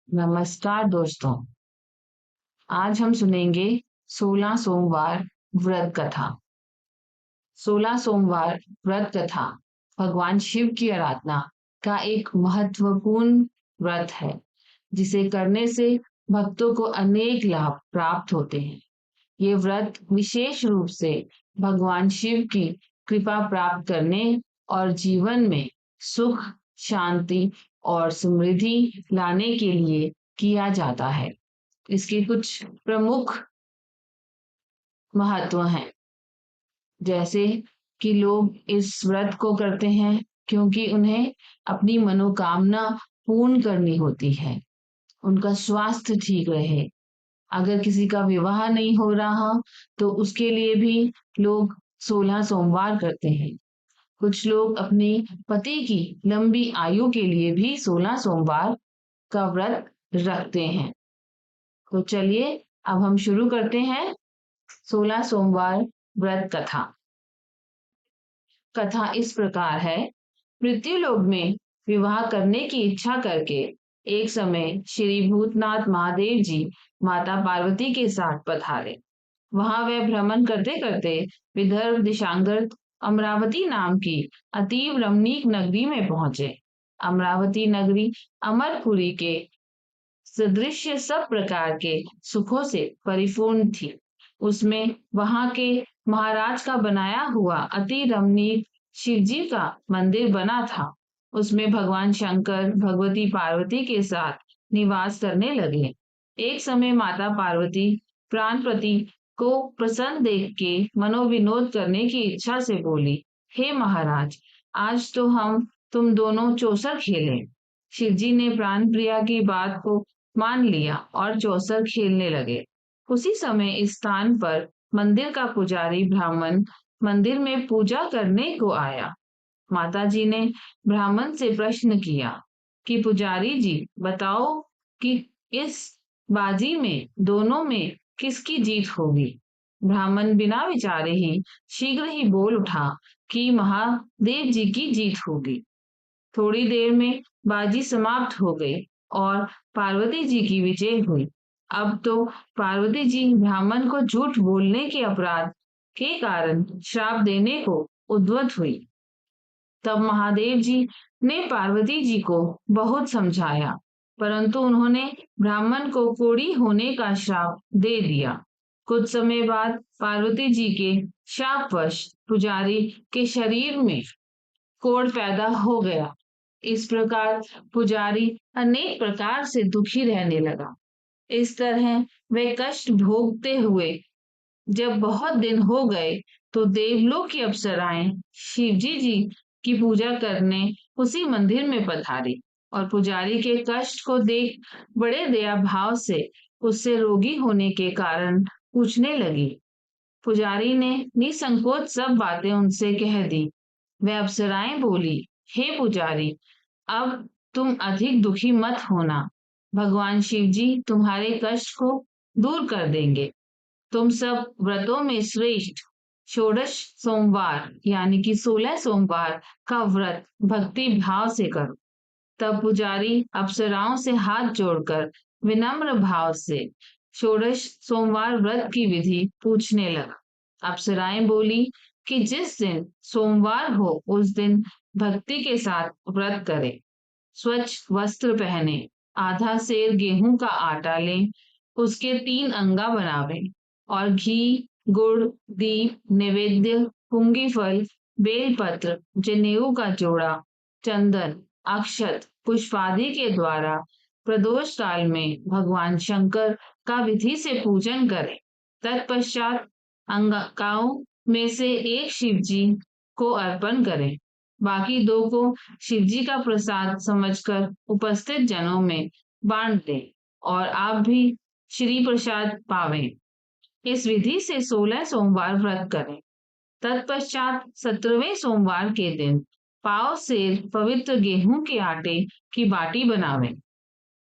नमस्कार दोस्तों। आज हम सुनेंगे 16 सोमवार व्रत कथा। 16 सोमवार व्रत कथा भगवान शिव की आराधना का एक महत्वपूर्ण व्रत है, जिसे करने से भक्तों को अनेक लाभ प्राप्त होते हैं। ये व्रत विशेष रूप से भगवान शिव की कृपा प्राप्त करने और जीवन में सुख, शांति और समृद्धि लाने के लिए किया जाता है। इसके कुछ प्रमुख महत्व हैं, जैसे कि लोग इस व्रत को करते हैं क्योंकि उन्हें अपनी मनोकामना पूर्ण करनी होती है। उनका स्वास्थ्य ठीक रहे। अगर किसी का विवाह नहीं हो रहा तो उसके लिए भी लोग 16 सोमवार करते हैं। कुछ लोग अपने पति की लंबी आयु के लिए भी 16 सोमवार का व्रत रखते हैं। तो चलिए अब हम शुरू करते हैं 16 सोमवार व्रत कथा। कथा इस प्रकार है। मृत्युलोक में विवाह करने की इच्छा करके एक समय श्री भूतनाथ महादेव जी माता पार्वती के साथ पधारे। वहां वे भ्रमण करते करते विदर्भ दिशांगर अमरावती नाम की अतीव रमणीक नगरी में पहुंचे। अमरावती नगरी अमरपुरी के सदृश सब प्रकार के सुखों से परिपूर्ण थी। उसमें वहां के महाराज का बनाया हुआ अति रमणीक शिवजी का मंदिर बना था। उसमें भगवान शंकर भगवती पार्वती के साथ निवास करने लगे। एक समय माता पार्वती प्राणपति को प्रसन्न देख के मनोविनोद करने की इच्छा से बोली, हे महाराज, आज तो हम तुम दोनों चौसर खेलें। शिवजी ने प्राण प्रिया की बात को मान लिया और चौसर खेलने लगे। उसी समय इस स्थान पर मंदिर का पुजारी ब्राह्मण मंदिर में पूजा करने को आया। माताजी ने ब्राह्मण से प्रश्न किया कि पुजारी जी बताओ कि इस बाजी में दोनों में किसकी जीत होगी। ब्राह्मण बिना विचारे ही शीघ्र ही बोल उठा कि महादेव जी की जीत होगी। थोड़ी देर में बाजी समाप्त हो गई और पार्वती जी की विजय हुई। अब तो पार्वती जी ब्राह्मण को झूठ बोलने के अपराध के कारण श्राप देने को उद्यत हुई। तब महादेव जी ने पार्वती जी को बहुत समझाया, परंतु उन्होंने ब्राह्मण को कोढ़ी होने का श्राप दे दिया। कुछ समय बाद पार्वती जी के शापवश पुजारी के शरीर में कोढ़ पैदा हो गया। इस प्रकार पुजारी अनेक प्रकार से दुखी रहने लगा। इस तरह वे कष्ट भोगते हुए जब बहुत दिन हो गए तो देवलोक की अप्सराएं शिवजी जी की पूजा करने उसी मंदिर में पधारी और पुजारी के कष्ट को देख बड़े दया भाव से उससे रोगी होने के कारण पूछने लगी। पुजारी ने निसंकोच सब बातें उनसे कह दी। वह अप्सराएं बोली, हे पुजारी, अब तुम अधिक दुखी मत होना। भगवान शिव जी तुम्हारे कष्ट को दूर कर देंगे। तुम सब व्रतों में श्रेष्ठ षोडश सोमवार यानी कि 16 सोमवार का व्रत भक्ति भाव से करो। तब पुजारी अप्सराओं से हाथ जोड़कर विनम्र भाव से षोडश सोमवार व्रत की विधि पूछने लगा। अप्सराएं बोली कि जिस दिन सोमवार हो उस दिन भक्ति के साथ व्रत करें। स्वच्छ वस्त्र पहने, आधा सेर गेहूं का आटा लें, उसके 3 अंगा बनावें और घी, गुड़, दीप, नैवेद्य, पुंगी फल, बेलपत्र, जनेऊ का जोड़ा, चंदन, अक्षत, पुष्पादि के द्वारा प्रदोष काल में भगवान शंकर का विधि से पूजन करें। तत्पश्चात अंगिकाओं में से एक शिव जी को अर्पण करें। बाकी 2 को शिवजी का प्रसाद समझकर उपस्थित जनों में बांट दें और आप भी श्री प्रसाद पावें। इस विधि से 16 सोमवार व्रत करें। तत्पश्चात 17वें सोमवार के दिन पाव सेर पवित्र गेहूं के आटे की बाटी बनावें।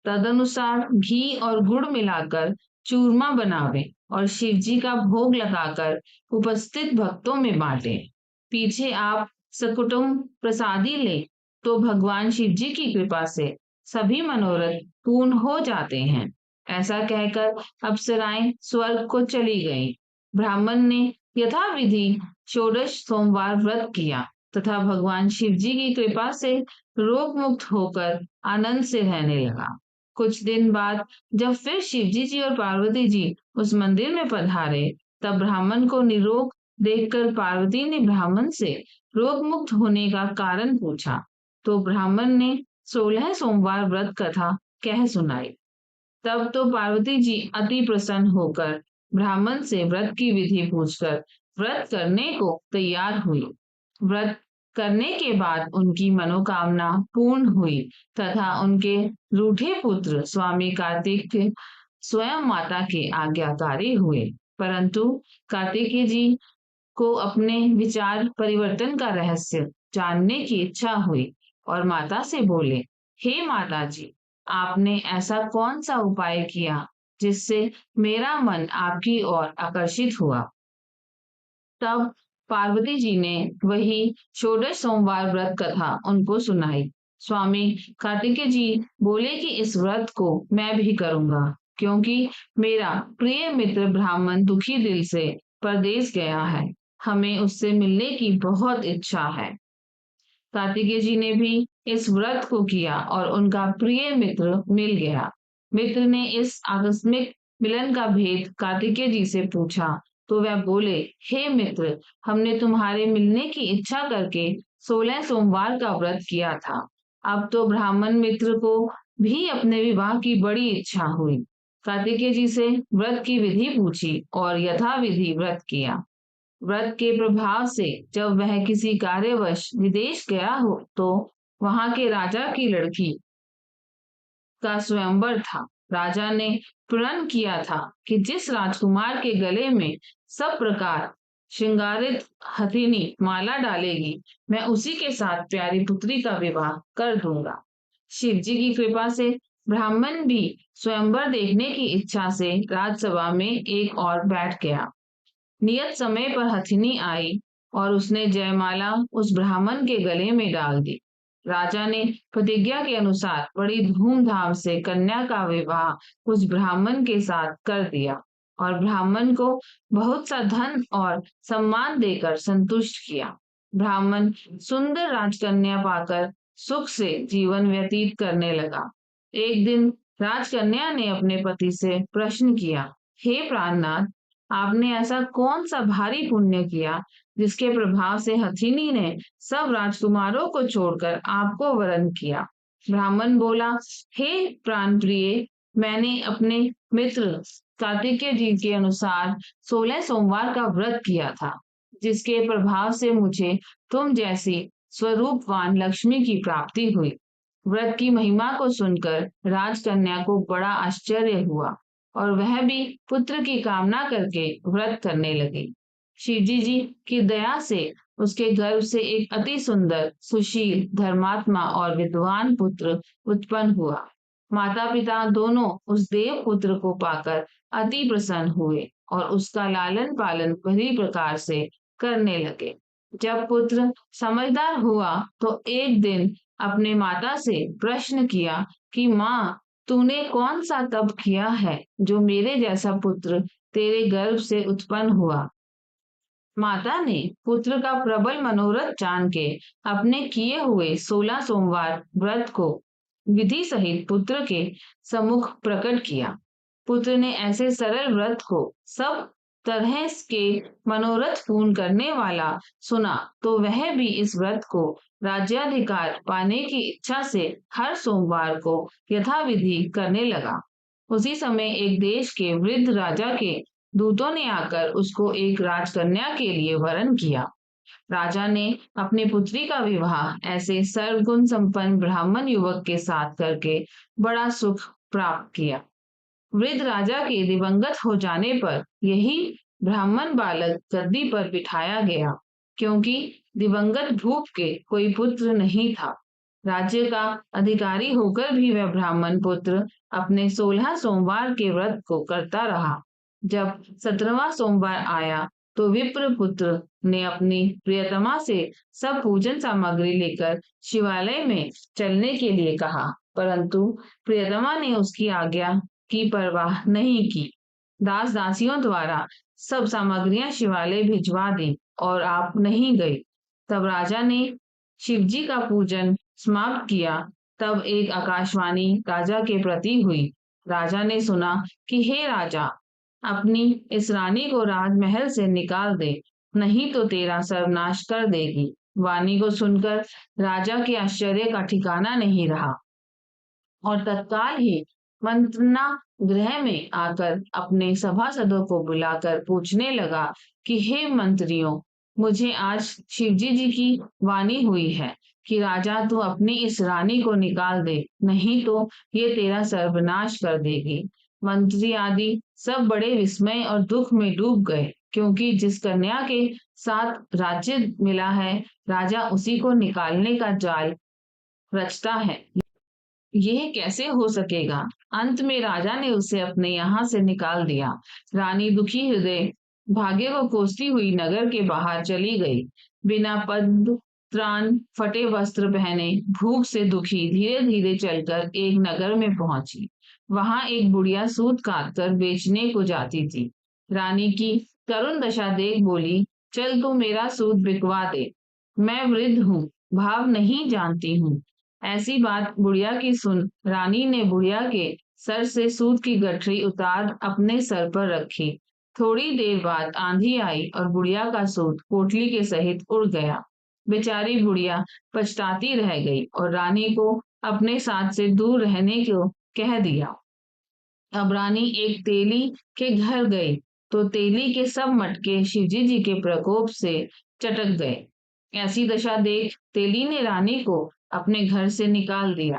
तदनुसार घी और गुड़ मिलाकर चूरमा बनावें और शिवजी का भोग लगाकर उपस्थित भक्तों में बांटें। पीछे आप सकुटुम्ब प्रसादी लें तो भगवान शिवजी की कृपा से सभी मनोरथ पूर्ण हो जाते हैं। ऐसा कहकर अप्सराएं स्वर्ग को चली गईं। ब्राह्मण ने यथाविधि षोडश सोमवार व्रत किया तथा भगवान शिव जी की कृपा से रोग मुक्त होकर आनंद से रहने लगा। कुछ दिन बाद जब फिर शिवजी जी और पार्वती जी उस मंदिर में पधारे, तब ब्राह्मण को निरोग देखकर पार्वती ने ब्राह्मण से रोग मुक्त होने का कारण पूछा। तो ब्राह्मण ने 16 सोमवार व्रत कथा कह सुनाई। तब तो पार्वती जी अति प्रसन्न होकर ब्राह्मण से व्रत की विधि पूछकर व्रत करने को तैयार हुई। व्रत करने के बाद उनकी मनोकामना पूर्ण हुई तथा उनके रूठे पुत्र स्वामी कार्तिक स्वयं माता के आज्ञाकारी हुए। परंतु कार्तिकेय जी को अपने विचार परिवर्तन का रहस्य जानने की इच्छा हुई और माता से बोले, हे माता जी, आपने ऐसा कौन सा उपाय किया जिससे मेरा मन आपकी ओर आकर्षित हुआ? तब पार्वती जी ने वही षोडश सोमवार व्रत कथा उनको सुनाई। स्वामी कार्तिकेय जी बोले कि इस व्रत को मैं भी करूंगा, क्योंकि मेरा प्रिय मित्र ब्राह्मण दुखी दिल से परदेश गया है। हमें उससे मिलने की बहुत इच्छा है। कार्तिकेय जी ने भी इस व्रत को किया और उनका प्रिय मित्र मिल गया। मित्र ने इस आकस्मिक मिलन का भेद कार्तिकेय जी से पूछा, तो वह बोले, हे मित्र, हमने तुम्हारे मिलने की इच्छा करके 16 सोमवार का व्रत किया था। अब तो ब्राह्मण मित्र को भी अपने विवाह की बड़ी इच्छा हुई। कार्तिकेय जी से व्रत की विधि पूछी और यथाविधि व्रत किया। व्रत के प्रभाव से जब वह किसी कार्यवश विदेश गया हो, तो वहां के राजा की लड़की का स्वयंवर था। राजा ने प्रण किया था कि जिस राजकुमार के गले में सब प्रकार श्रृंगारित हथिनी माला डालेगी, मैं उसी के साथ प्यारी पुत्री का विवाह कर दूंगा। शिव जी की कृपा से ब्राह्मण भी स्वयंवर देखने की इच्छा से राजसभा में एक और बैठ गया। नियत समय पर हथिनी आई और उसने जयमाला उस ब्राह्मण के गले में डाल दी। राजा ने प्रतिज्ञा के अनुसार बड़ी धूमधाम से कन्या का विवाह उस ब्राह्मण के साथ कर दिया और ब्राह्मण को बहुत सा धन और सम्मान देकर संतुष्ट किया। ब्राह्मण सुंदर राजकन्या पाकर सुख से जीवन व्यतीत करने लगा। एक दिन राजकन्या ने अपने पति से प्रश्न किया, हे प्राणनाथ, आपने ऐसा कौन सा भारी पुण्य किया जिसके प्रभाव से हथिनी ने सब राजकुमारों को छोड़कर आपको वरण किया? ब्राह्मण बोला, हे प्राण प्रिय, मैंने अपने मित्र कार्तिकेय जी के अनुसार 16 सोमवार का व्रत किया था, जिसके प्रभाव से मुझे तुम जैसी स्वरूपवान लक्ष्मी की प्राप्ति हुई। व्रत की महिमा को सुनकर राजकन्या को बड़ा आश्चर्य हुआ और वह भी पुत्र की कामना करके व्रत करने लगी। शिवजी जी की दया से उसके गर्भ से एक अति सुंदर, सुशील, धर्मात्मा और विद्वान पुत्र उत्पन्न हुआ। माता पिता दोनों उस देव पुत्र को पाकर अति प्रसन्न हुए और उसका लालन पालन भली प्रकार से करने लगे। जब पुत्र समझदार हुआ तो एक दिन अपने माता से प्रश्न किया कि माँ, तूने कौन सा तप किया है जो मेरे जैसा पुत्र तेरे गर्भ से उत्पन्न हुआ? माता ने पुत्र का प्रबल मनोरथ जान के अपने किए हुए 16 सोमवार व्रत को विधि सहित पुत्र के सम्मुख प्रकट किया। पुत्र ने ऐसे सरल व्रत को सब तरह के मनोरथ पूर्ण करने वाला सुना, तो वह भी इस व्रत को राज्याधिकार पाने की इच्छा से हर सोमवार को यथाविधि करने लगा। उसी समय एक देश के वृद्ध राजा के दूतों ने आकर उसको एक राजकन्या के लिए वरण किया। राजा ने अपनी पुत्री का विवाह ऐसे सर्वगुण संपन्न ब्राह्मण युवक के साथ करके बड़ा सुख प्राप्त किया। वृद्ध राजा के दिवंगत हो जाने पर यही ब्राह्मण बालक गद्दी पर बिठाया गया, क्योंकि दिवंगत भूप के कोई पुत्र नहीं था। राज्य का अधिकारी होकर भी वह ब्राह्मण पुत्र अपने 16 सोमवार के व्रत को करता रहा। जब 17वां सोमवार आया, तो विप्र पुत्र ने अपनी प्रियतमा से सब पूजन सामग्री लेकर शिवालय में चलने के लिए कहा। परंतु प्रियतमा ने उसकी आज्ञा की परवाह नहीं की। दास दासियों द्वारा सब सामग्रियां शिवालय भिजवा दी और आप नहीं गई। तब राजा ने शिवजी का पूजन समाप्त किया। तब एक आकाशवाणी राजा के प्रति हुई। राजा ने सुना कि हे राजा, अपनी इस रानी को राजमहल से निकाल दे, नहीं तो तेरा सर्वनाश कर देगी। वाणी को सुनकर राजा के आश्चर्य का ठिकाना नहीं रहा और तत्काल ही मंत्रणा गृह में आकर अपने सभासदों को बुलाकर पूछने लगा कि हे मंत्रियों, मुझे आज शिवजी जी की वाणी हुई है कि राजा तू अपनी इस रानी को निकाल दे, नहीं तो ये तेरा सर्वनाश कर देगी। मंत्री आदि सब बड़े विस्मय और दुख में डूब गए, क्योंकि जिस कन्या के साथ राज्य मिला है, राजा उसी को निकालने का जाल रचता है। यह कैसे हो सकेगा? अंत में राजा ने उसे अपने यहाँ से निकाल दिया। रानी दुखी हृदय भाग्य को कोसती हुई नगर के बाहर चली गई। बिना पद त्राण, फटे वस्त्र पहने, भूख से दुखी धीरे धीरे चलकर एक नगर में पहुंची। वहां एक बुढ़िया सूत काट कर बेचने को जाती थी। रानी की करुण दशा देख बोली, चल तू मेरा सूत बिकवा दे, मैं वृद्ध हूँ, भाव नहीं जानती हूँ। ऐसी बात बुढ़िया की सुन रानी ने बुढ़िया के सर से सूत की गठरी उतार अपने सर पर रखी। थोड़ी देर बाद आंधी आई और बुढ़िया का सूत पोटली के सहित उड़ गया। बेचारी बुढ़िया पछताती रह गई और रानी को अपने साथ से दूर रहने को कह दिया। अब रानी एक तेली के घर गई तो तेली के सब मटके शिवजी जी के प्रकोप से चटक गए। ऐसी दशा देख तेली ने रानी को अपने घर से निकाल दिया।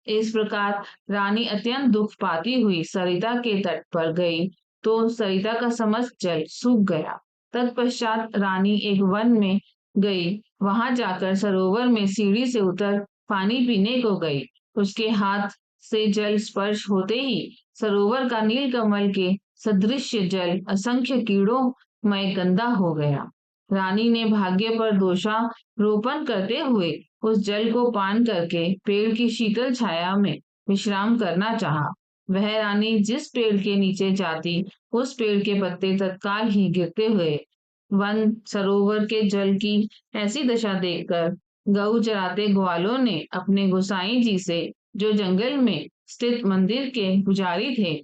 इस प्रकार रानी अत्यंत दुख पाती हुई सरिता के तट पर गई तो सरिता का समस्त जल सूख गया। तत्पश्चात रानी एक वन में गई। वहां जाकर सरोवर में सीढ़ी से उतर पानी पीने को गई। उसके हाथ से जल स्पर्श होते ही सरोवर का नीलकमल के सदृश जल असंख्य कीड़ों मय गंदा हो गया। रानी ने भाग्य पर दोषारोपण करते हुए उस जल को पान करके पेड़ की शीतल छाया में विश्राम करना चाहा। वह रानी जिस पेड़ के नीचे जाती, उस पेड़ के पत्ते तत्काल ही गिरते हुए वन सरोवर के जल की ऐसी दशा देखकर गऊ चराते ग्वालों ने अपने गोसाई जी से, जो जंगल में स्थित मंदिर के पुजारी थे,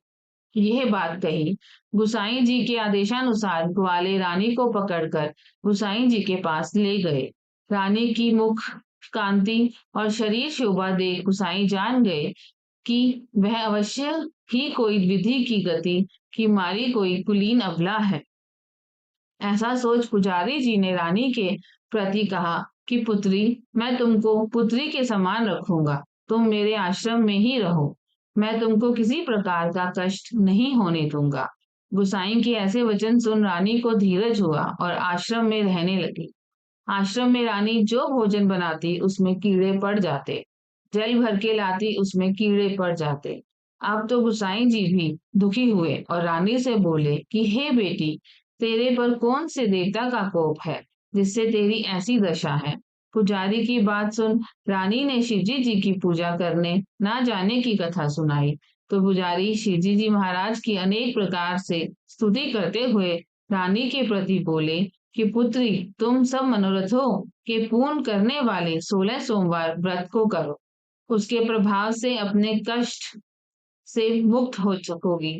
यह बात कही। गुसाई जी के आदेशानुसार ग्वाले रानी को पकड़कर गुसाई जी के पास ले गए। रानी की मुख कांति और शरीर शोभा देख गुसाई जान गए कि वह अवश्य ही कोई विधि की गति की मारी कोई कुलीन अबला है। ऐसा सोच पुजारी जी ने रानी के प्रति कहा कि पुत्री, मैं तुमको पुत्री के समान रखूंगा, तुम मेरे आश्रम में ही रहो, मैं तुमको किसी प्रकार का कष्ट नहीं होने दूंगा। गुसाई के ऐसे वचन सुन रानी को धीरज हुआ और आश्रम में रहने लगी। आश्रम में रानी जो भोजन बनाती उसमें कीड़े पड़ जाते, जल भर के लाती उसमें कीड़े पड़ जाते। अब तो गुसाई जी भी दुखी हुए और रानी से बोले कि हे बेटी, तेरे पर कौन से देवता का कोप है जिससे तेरी ऐसी दशा है? पुजारी की बात सुन रानी ने शिवजी जी की पूजा करने ना जाने की कथा सुनाई। तो पुजारी शिवजी जी महाराज की अनेक प्रकार से स्तुति करते हुए रानी के प्रति बोले कि पुत्री, तुम सब मनोरथों के पूर्ण करने वाले 16 सोमवार व्रत को करो, उसके प्रभाव से अपने कष्ट से मुक्त हो सकोगी।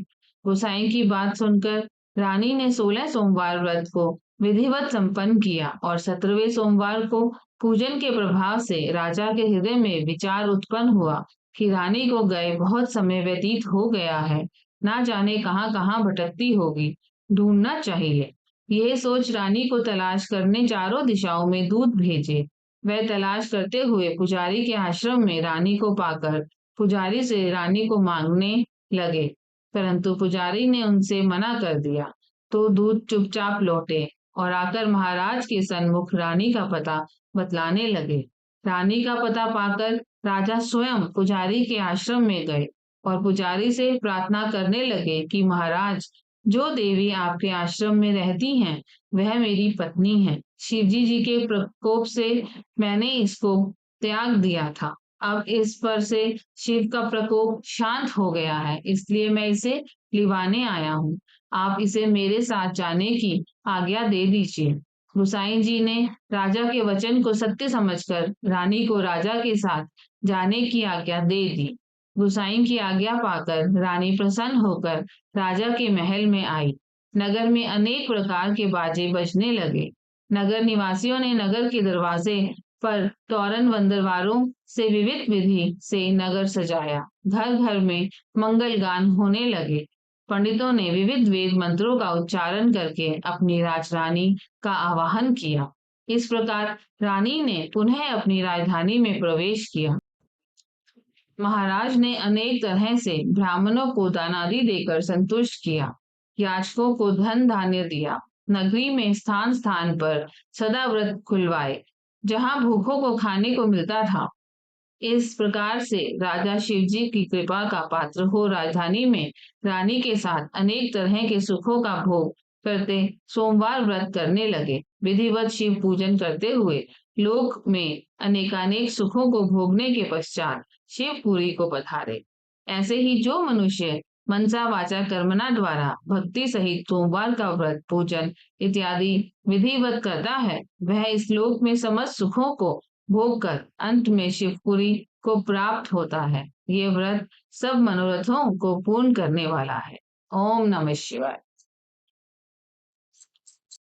गोसाई की बात सुनकर रानी ने 16 सोमवार व्रत को विधिवत संपन्न किया और 17वें सोमवार को पूजन के प्रभाव से राजा के हृदय में विचार उत्पन्न हुआ कि रानी को गए बहुत समय व्यतीत हो गया है, ना जाने कहाँ कहाँ भटकती होगी, ढूंढना चाहिए। यह सोच रानी को तलाश करने चारों दिशाओं में दूत भेजे। वह तलाश करते हुए पुजारी के आश्रम में रानी को पाकर पुजारी से रानी को मांगने लगे, परंतु पुजारी ने उनसे मना कर दिया। तो दूत चुपचाप लौटे और आकर महाराज के सन्मुख रानी का पता बतलाने लगे। रानी का पता पाकर राजा स्वयं पुजारी के आश्रम में गए और पुजारी से प्रार्थना करने लगे कि महाराज, जो देवी आपके आश्रम में रहती हैं, वह मेरी पत्नी है। शिवजी जी के प्रकोप से मैंने इसको त्याग दिया था। अब इस पर से शिव का प्रकोप शांत हो गया है, इसलिए मैं इसे लिवाने आया हूँ। आप इसे मेरे साथ जाने की आज्ञा दे दीजिए। गुसाई जी ने राजा के वचन को सत्य समझकर रानी को राजा के साथ जाने की आज्ञा दे दी। गुसाई की आज्ञा पाकर रानी प्रसन्न होकर राजा के महल में आई। नगर में अनेक प्रकार के बाजे बजने लगे। नगर निवासियों ने नगर के दरवाजे पर तोरण बंदरवारों से विविध विधि से नगर सजाया। घर घर में मंगल गान होने लगे। पंडितों ने विविध वेद मंत्रों का उच्चारण करके अपनी राजरानी का आवाहन किया। इस प्रकार रानी ने पुनः अपनी राजधानी में प्रवेश किया। महाराज ने अनेक तरह से ब्राह्मणों को दानादि देकर संतुष्ट किया। याचकों को धन धान्य दिया। नगरी में स्थान स्थान पर सदा व्रत खुलवाए, जहां भूखों को खाने को मिलता था। इस प्रकार से राजा शिवजी की कृपा का पात्र हो राजधानी में रानी के साथ अनेक तरह के सुखों का भोग करते सोमवार व्रत करने लगे। विधिवत शिव पूजन करते हुए लोक में अनेकानेक सुखों को भोगने के पश्चात शिवपुरी को पधारे। ऐसे ही जो मनुष्य मनसा वाचा कर्मणा द्वारा भक्ति सहित सोमवार का व्रत पूजन इत्यादि विधिवत करता है, वह इस लोक में समस्त सुखों को भोग कर अंत में शिवपुरी को प्राप्त होता है। ये व्रत सब मनोरथों को पूर्ण करने वाला है। ओम नमः शिवाय।